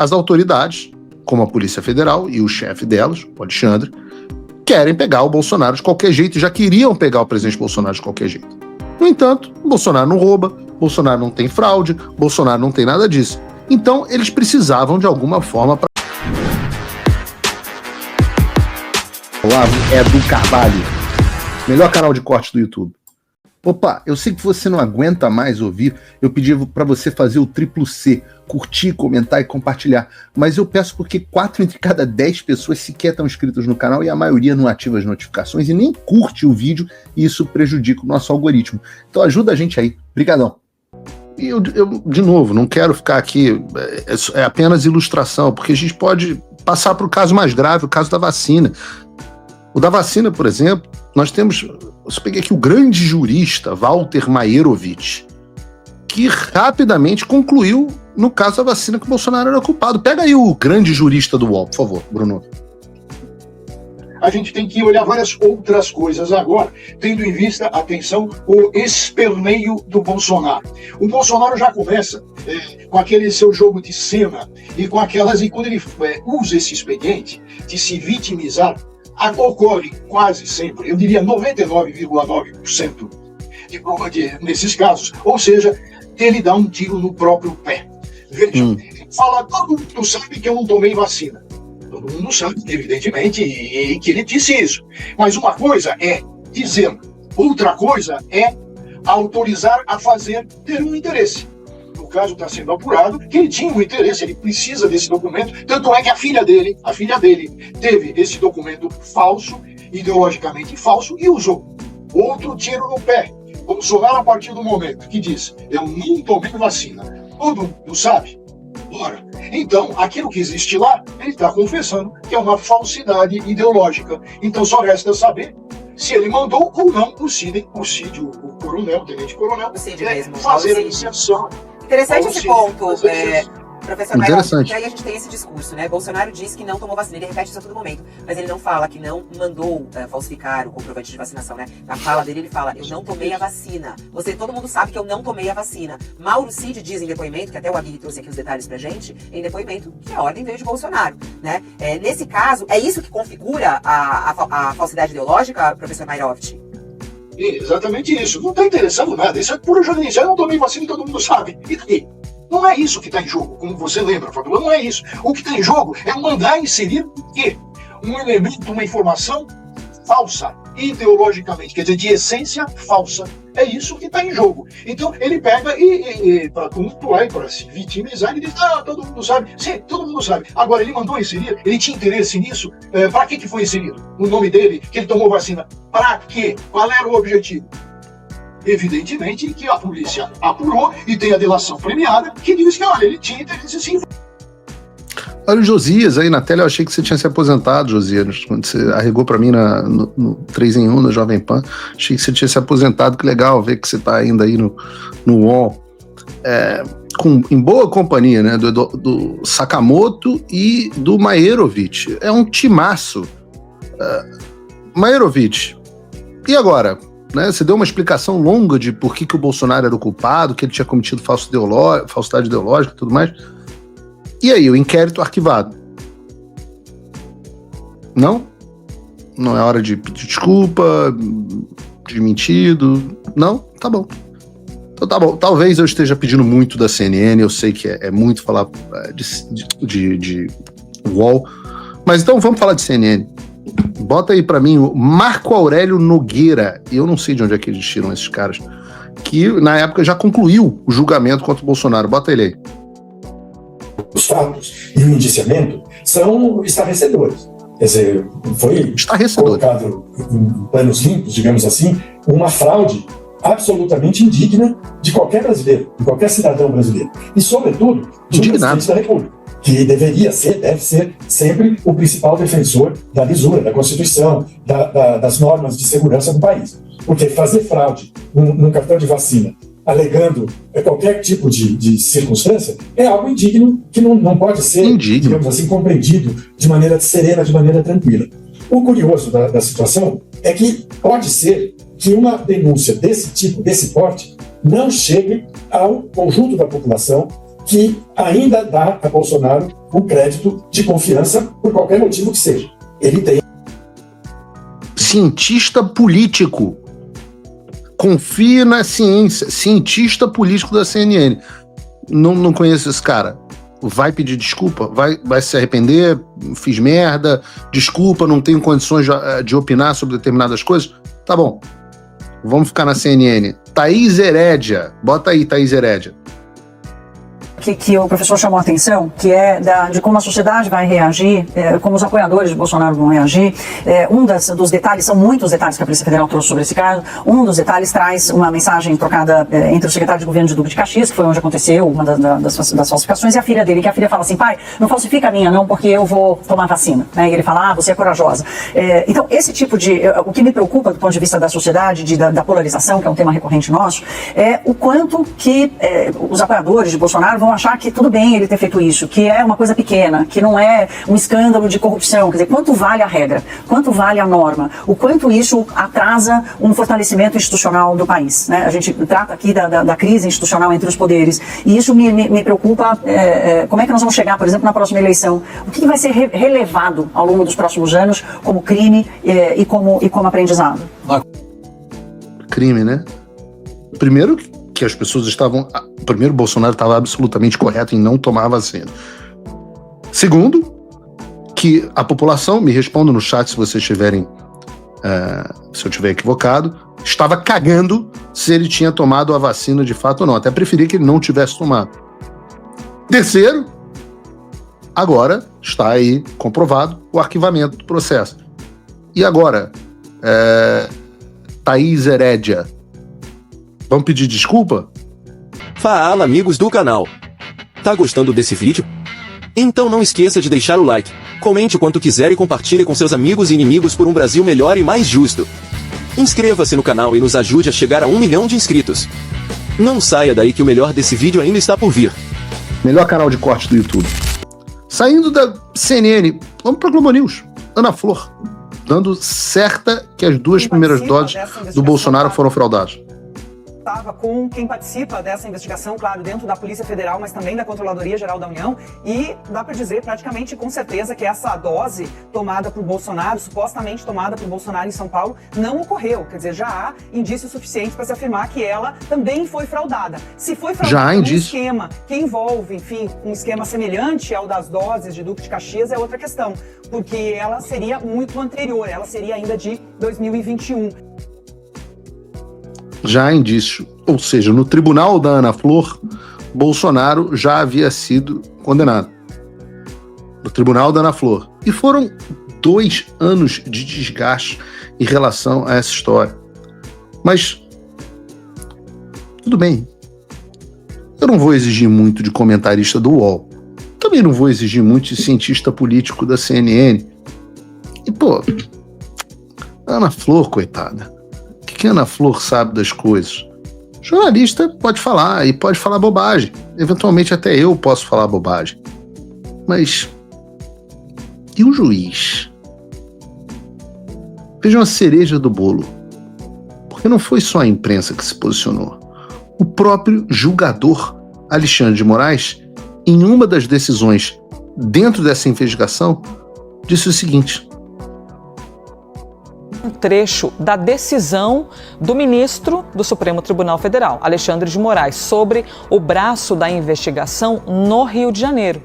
as autoridades, como a Polícia Federal e o chefe delas, o Alexandre, querem pegar o Bolsonaro de qualquer jeito, já queriam pegar o presidente Bolsonaro de qualquer jeito. No entanto, Bolsonaro não rouba, Bolsonaro não tem fraude, Bolsonaro não tem nada disso. Então, eles precisavam de alguma forma para... Olá, Edu Carvalho, melhor canal de corte do YouTube. Opa, eu sei que você não aguenta mais ouvir, eu pedi para você fazer o triplo C, curtir, comentar e compartilhar, mas eu peço porque 4 entre cada 10 pessoas sequer estão inscritas no canal e a maioria não ativa as notificações e nem curte o vídeo e isso prejudica o nosso algoritmo. Então ajuda a gente aí, brigadão. E eu de novo, não quero ficar aqui, é apenas ilustração, porque a gente pode passar para o caso mais grave, o caso da vacina. O da vacina, por exemplo, nós temos... Eu peguei aqui o grande jurista Walter Maierovitch, que rapidamente concluiu no caso da vacina que o Bolsonaro era culpado. Pega aí o grande jurista do UOL, por favor, Bruno. A gente tem que olhar várias outras coisas agora, tendo em vista, atenção, o esperneio do Bolsonaro. O Bolsonaro já começa com aquele seu jogo de cena e com aquelas... E quando ele usa esse expediente de se vitimizar, ocorre quase sempre, eu diria 99,9% nesses casos, ou seja, ele dá um tiro no próprio pé. Veja, fala, todo mundo sabe que eu não tomei vacina. Todo mundo sabe, evidentemente, e que ele disse isso. Mas uma coisa é dizer, outra coisa é autorizar a fazer, ter um interesse. No caso está sendo apurado que ele tinha um interesse, ele precisa desse documento, tanto é que a filha dele teve esse documento falso, ideologicamente falso, e usou. Outro tiro no pé. Bolsonaro, a partir do momento que diz, eu não tomei vacina, todo mundo sabe. Ora, então, aquilo que existe lá, ele está confessando que é uma falsidade ideológica. Então só resta saber se ele mandou ou não o coronel, o tenente-coronel, fazer a iniciação. Interessante esse ponto, professor Maior, que aí a gente tem esse discurso, né? Bolsonaro diz que não tomou vacina, ele repete isso a todo momento, mas ele não fala que não mandou falsificar o comprovante de vacinação, né? Na fala dele, ele fala, eu não tomei a vacina. Todo mundo sabe que eu não tomei a vacina. Mauro Cid diz em depoimento, que até o Aguirre trouxe aqui os detalhes pra gente, em depoimento, que a ordem veio de Bolsonaro, né? Nesse caso, é isso que configura a falsidade ideológica, professor Mairovitch? Exatamente isso. Não está interessando nada. Isso é pura jornalista. Eu não tomei vacina e todo mundo sabe. E daí? Não é isso que está em jogo, como você lembra, Fabiola. Não é isso. O que está em jogo é mandar inserir o quê? Um elemento, uma informação falsa, ideologicamente, quer dizer, de essência falsa. É isso que está em jogo. Então, ele pega e para tumultuar e para se vitimizar, ele diz, todo mundo sabe. Sim, todo mundo sabe. Agora, ele mandou inserir, ele tinha interesse nisso. Para que foi inserido? O nome dele, que ele tomou vacina. Para quê? Qual era o objetivo? Evidentemente que a polícia apurou e tem a delação premiada que diz que, olha, ele tinha interesse sim. Olha o Josias aí na tela, eu achei que você tinha se aposentado, Josias, quando você arregou pra mim no 3 em 1 no Jovem Pan, achei que você tinha se aposentado, que legal ver que você tá ainda aí no UOL, em boa companhia, né, do Sakamoto e do Maierovitch, é um timaço. Maierovitch, e agora? Né, você deu uma explicação longa de por que o Bolsonaro era o culpado, que ele tinha cometido falsidade ideológica e tudo mais. E aí, o inquérito arquivado? Não? Não é hora de pedir desculpa, de mentido? Não? Tá bom. Então tá bom. Talvez eu esteja pedindo muito da CNN, eu sei que é muito falar de UOL, mas então vamos falar de CNN. Bota aí pra mim o Marco Aurélio Nogueira, eu não sei de onde é que eles tiram esses caras, que na época já concluiu o julgamento contra o Bolsonaro. Bota ele aí. Os fatos e o indiciamento são estarrecedores. Quer dizer, foi colocado em planos limpos, digamos assim, uma fraude absolutamente indigna de qualquer brasileiro, de qualquer cidadão brasileiro. E, sobretudo, de um presidente da República, que deve ser sempre o principal defensor da lisura, da Constituição, das normas de segurança do país. Porque fazer fraude num cartão de vacina, alegando qualquer tipo de circunstância, é algo indigno que não pode ser, digamos assim, compreendido de maneira serena, de maneira tranquila. O curioso da situação é que pode ser que uma denúncia desse tipo, desse porte, não chegue ao conjunto da população que ainda dá a Bolsonaro um crédito de confiança por qualquer motivo que seja. Ele tem. Cientista político. Confie na ciência. Cientista político da CNN. Não conheço esse cara. Vai pedir desculpa? Vai se arrepender? Fiz merda? Desculpa, não tenho condições de opinar sobre determinadas coisas? Tá bom. Vamos ficar na CNN. Thaís Herédia. Bota aí, Thaís Herédia. Que o professor chamou a atenção, que é de como a sociedade vai reagir, como os apoiadores de Bolsonaro vão reagir. Dos detalhes, são muitos detalhes que a Polícia Federal trouxe sobre esse caso. Um dos detalhes traz uma mensagem trocada entre o secretário de governo de Duque de Caxias, que foi onde aconteceu uma das falsificações, e a filha dele, que a filha fala assim: pai, não falsifica a minha não, porque eu vou tomar vacina. E ele fala: você é corajosa. Então, esse tipo de... O que me preocupa do ponto de vista da sociedade, da polarização, que é um tema recorrente nosso, é o quanto que os apoiadores de Bolsonaro vão achar que tudo bem ele ter feito isso, que é uma coisa pequena, que não é um escândalo de corrupção. Quer dizer, quanto vale a regra? Quanto vale a norma? O quanto isso atrasa um fortalecimento institucional do país, né? A gente trata aqui da crise institucional entre os poderes, e isso me preocupa. Como é que nós vamos chegar, por exemplo, na próxima eleição? O que vai ser relevado ao longo dos próximos anos como crime e como aprendizado? Crime, né? Primeiro que as pessoas estavam... Primeiro, Bolsonaro estava absolutamente correto em não tomar a vacina. Segundo, que a população, me responda no chat se vocês tiverem, se eu estiver equivocado, estava cagando se ele tinha tomado a vacina de fato ou não. Até preferia que ele não tivesse tomado. Terceiro, agora está aí comprovado o arquivamento do processo. E agora, Thaís Herédia, vamos pedir desculpa? Fala, amigos do canal. Tá gostando desse vídeo? Então não esqueça de deixar o like, comente quanto quiser e compartilhe com seus amigos e inimigos por um Brasil melhor e mais justo. Inscreva-se no canal e nos ajude a chegar a 1 milhão de inscritos. Não saia daí que o melhor desse vídeo ainda está por vir. Melhor canal de corte do YouTube. Saindo da CNN, vamos para Globo News. Ana Flor, dando certa que as 2 primeiras doses do Bolsonaro foram fraudadas. Estava com quem participa dessa investigação, claro, dentro da Polícia Federal, mas também da Controladoria Geral da União, e dá para dizer praticamente com certeza que essa dose tomada por Bolsonaro, supostamente tomada por Bolsonaro em São Paulo, não ocorreu. Quer dizer, já há indícios suficientes para se afirmar que ela também foi fraudada. Se foi fraudada um esquema que envolve, enfim, um esquema semelhante ao das doses de Duque de Caxias é outra questão, porque ela seria muito anterior, ela seria ainda de 2021. Já há indício, ou seja, no tribunal da Ana Flor, Bolsonaro já havia sido condenado. No tribunal da Ana Flor. E foram 2 anos de desgaste em relação a essa história. Mas, tudo bem. Eu não vou exigir muito de comentarista do UOL. Também não vou exigir muito de cientista político da CNN. E, pô, Ana Flor, coitada. O que a Ana Flor sabe das coisas? Jornalista pode falar, e pode falar bobagem. Eventualmente até eu posso falar bobagem. Mas e o juiz? Vejam a cereja do bolo. Porque não foi só a imprensa que se posicionou. O próprio julgador Alexandre de Moraes, em uma das decisões dentro dessa investigação, disse o seguinte: um trecho da decisão do ministro do Supremo Tribunal Federal, Alexandre de Moraes, sobre o braço da investigação no Rio de Janeiro.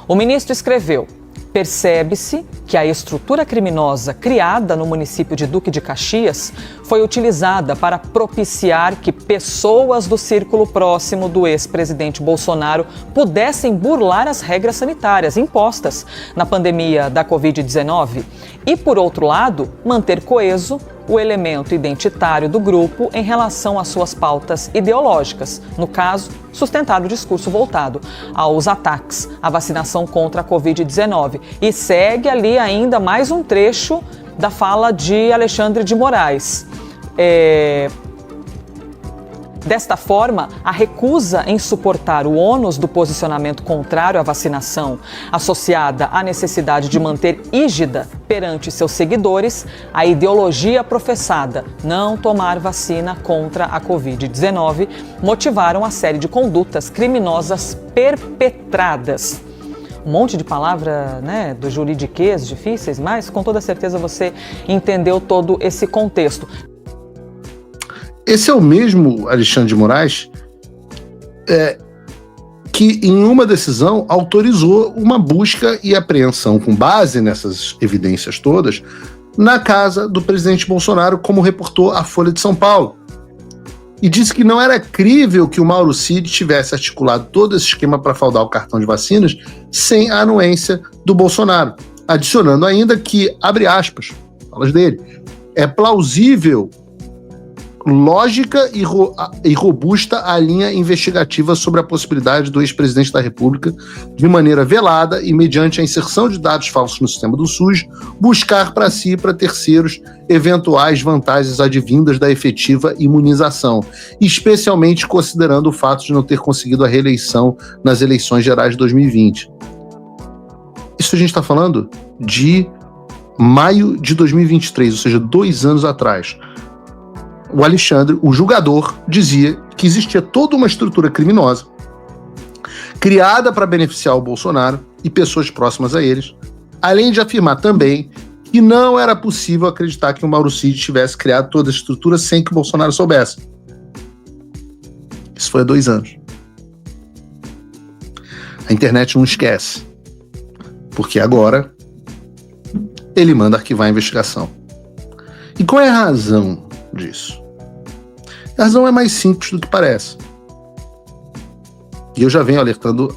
O ministro escreveu: percebe-se que a estrutura criminosa criada no município de Duque de Caxias foi utilizada para propiciar que pessoas do círculo próximo do ex-presidente Bolsonaro pudessem burlar as regras sanitárias impostas na pandemia da Covid-19 e, por outro lado, manter coeso o elemento identitário do grupo em relação às suas pautas ideológicas, no caso, sustentar o discurso voltado aos ataques à vacinação contra a Covid-19. E segue ali ainda mais um trecho da fala de Alexandre de Moraes. Desta forma, a recusa em suportar o ônus do posicionamento contrário à vacinação, associada à necessidade de manter rígida perante seus seguidores a ideologia professada não tomar vacina contra a Covid-19, motivaram uma série de condutas criminosas perpetradas. Um monte de palavra, né, do juridiquês difíceis, mas com toda certeza você entendeu todo esse contexto. Esse é o mesmo Alexandre de Moraes que, em uma decisão, autorizou uma busca e apreensão com base nessas evidências todas na casa do presidente Bolsonaro, como reportou a Folha de São Paulo. E disse que não era crível que o Mauro Cid tivesse articulado todo esse esquema para fraudar o cartão de vacinas sem a anuência do Bolsonaro. Adicionando ainda que, abre aspas, falas dele, é plausível, lógica e robusta a linha investigativa sobre a possibilidade do ex-presidente da República, de maneira velada e mediante a inserção de dados falsos no sistema do SUS, buscar para si e para terceiros eventuais vantagens advindas da efetiva imunização, especialmente considerando o fato de não ter conseguido a reeleição nas eleições gerais de 2020. Isso a gente está falando de maio de 2023, ou seja, 2 anos atrás. O Alexandre, o julgador, dizia que existia toda uma estrutura criminosa criada para beneficiar o Bolsonaro e pessoas próximas a eles, além de afirmar também que não era possível acreditar que o Mauro Cid tivesse criado toda a estrutura sem que o Bolsonaro soubesse. Isso foi há 2 anos. A internet não esquece, porque agora ele manda arquivar a investigação. E qual é a razão disso? A razão é mais simples do que parece. E eu já venho alertando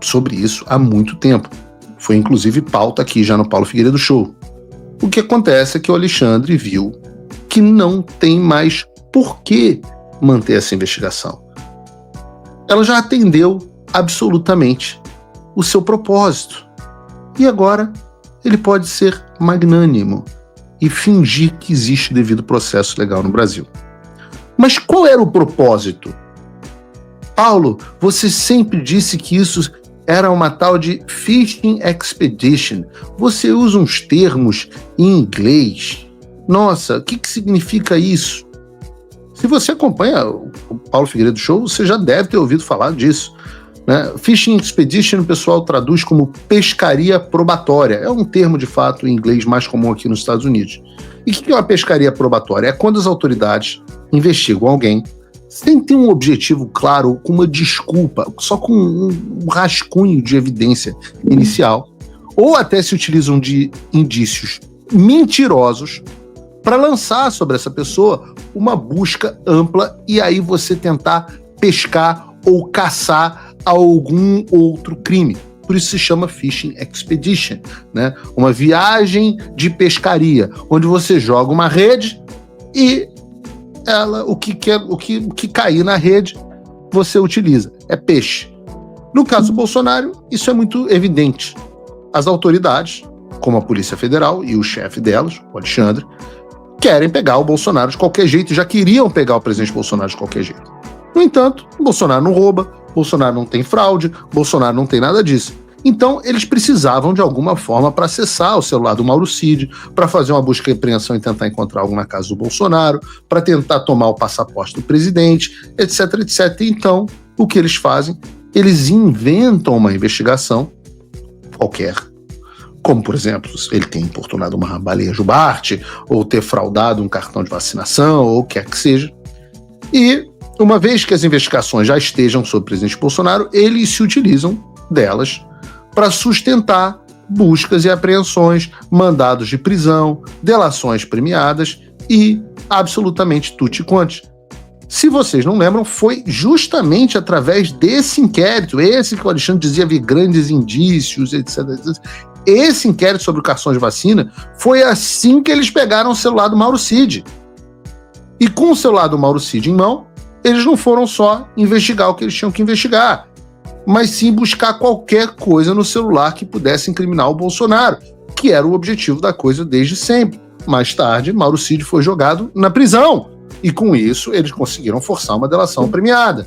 sobre isso há muito tempo. Foi inclusive pauta aqui já no Paulo Figueiredo Show. O que acontece é que o Alexandre viu que não tem mais por que manter essa investigação. Ela já atendeu absolutamente o seu propósito. E agora ele pode ser magnânimo e fingir que existe devido processo legal no Brasil. Mas qual era o propósito? Paulo, você sempre disse que isso era uma tal de fishing expedition. Você usa uns termos em inglês. Nossa, o que significa isso? Se você acompanha o Paulo Figueiredo Show, você já deve ter ouvido falar disso, né? Fishing expedition o pessoal traduz como pescaria probatória. É um termo, de fato, em inglês mais comum aqui nos Estados Unidos. E o que é uma pescaria probatória? É quando as autoridades investigam alguém sem ter um objetivo claro, com uma desculpa, só com um rascunho de evidência inicial, ou até se utilizam de indícios mentirosos para lançar sobre essa pessoa uma busca ampla e aí você tentar pescar ou caçar algum outro crime. Por isso se chama Fishing Expedition, né? Uma viagem de pescaria, onde você joga uma rede e o que cair na rede você utiliza. É peixe. No caso do Bolsonaro, isso é muito evidente. As autoridades, como a Polícia Federal e o chefe delas, o Alexandre, querem pegar o Bolsonaro de qualquer jeito, já queriam pegar o presidente Bolsonaro de qualquer jeito. No entanto, o Bolsonaro não rouba, Bolsonaro não tem fraude, Bolsonaro não tem nada disso. Então, eles precisavam de alguma forma para acessar o celular do Mauro Cid, para fazer uma busca e apreensão e tentar encontrar algo na casa do Bolsonaro, para tentar tomar o passaporte do presidente, etc, etc. Então, o que eles fazem? Eles inventam uma investigação qualquer, como, por exemplo, ele ter importunado uma baleia jubarte, ou ter fraudado um cartão de vacinação, ou o que quer que seja. E, uma vez que as investigações já estejam sobre o presidente Bolsonaro, eles se utilizam delas para sustentar buscas e apreensões, mandados de prisão, delações premiadas e absolutamente tutti-quanti. Se vocês não lembram, foi justamente através desse inquérito, esse que o Alexandre dizia haver grandes indícios, etc, etc. Esse inquérito sobre o cartão de vacina, foi assim que eles pegaram o celular do Mauro Cid. E com o celular do Mauro Cid em mão, eles não foram só investigar o que eles tinham que investigar, mas sim buscar qualquer coisa no celular que pudesse incriminar o Bolsonaro, que era o objetivo da coisa desde sempre. Mais tarde, Mauro Cid foi jogado na prisão, E com isso, eles conseguiram forçar uma delação premiada.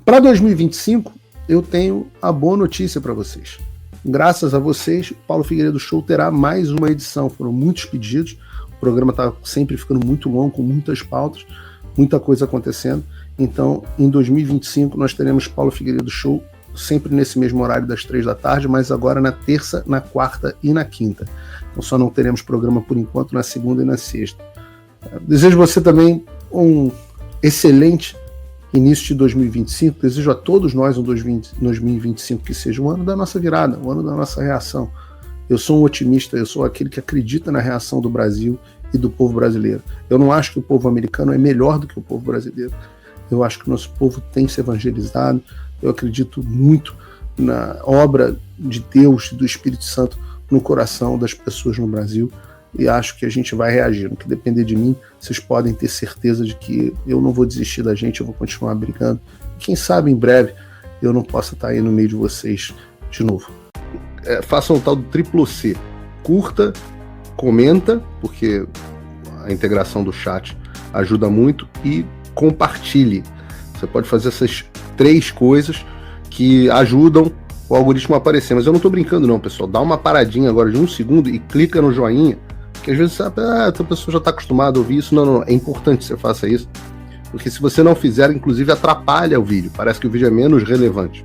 Para 2025, eu tenho a boa notícia para vocês. Graças a vocês, o Paulo Figueiredo Show terá mais uma edição. Foram muitos pedidos, o programa está sempre ficando muito longo, com muitas pautas, muita coisa acontecendo. Então, em 2025, nós teremos Paulo Figueiredo Show, sempre nesse mesmo horário das 3 da tarde, mas agora na terça, na quarta e na quinta. Então só não teremos programa por enquanto na segunda e na sexta. Desejo você também um excelente início de 2025. Desejo a todos nós um 2025 que seja o ano da nossa virada, o ano da nossa reação. Eu sou um otimista, eu sou aquele que acredita na reação do Brasil e do povo brasileiro. Eu não acho que o povo americano é melhor do que o povo brasileiro. Eu acho que o nosso povo tem se evangelizado. Eu acredito muito na obra de Deus e do Espírito Santo no coração das pessoas no Brasil, e acho que a gente vai reagir. No que depender de mim, vocês podem ter certeza de que eu não vou desistir da gente, eu vou continuar brigando. Quem sabe em breve eu não possa estar aí no meio de vocês de novo. Façam o tal do triplo C. Curta, comenta, porque a integração do chat ajuda muito, e compartilhe. Você pode fazer essas 3 coisas que ajudam o algoritmo a aparecer. Mas eu não estou brincando não, pessoal. Dá uma paradinha agora de 1 segundo e clica no joinha, que às vezes sabe, a pessoa já está acostumada a ouvir isso. Não, é importante que você faça isso, porque se você não fizer, inclusive atrapalha o vídeo. Parece que o vídeo é menos relevante.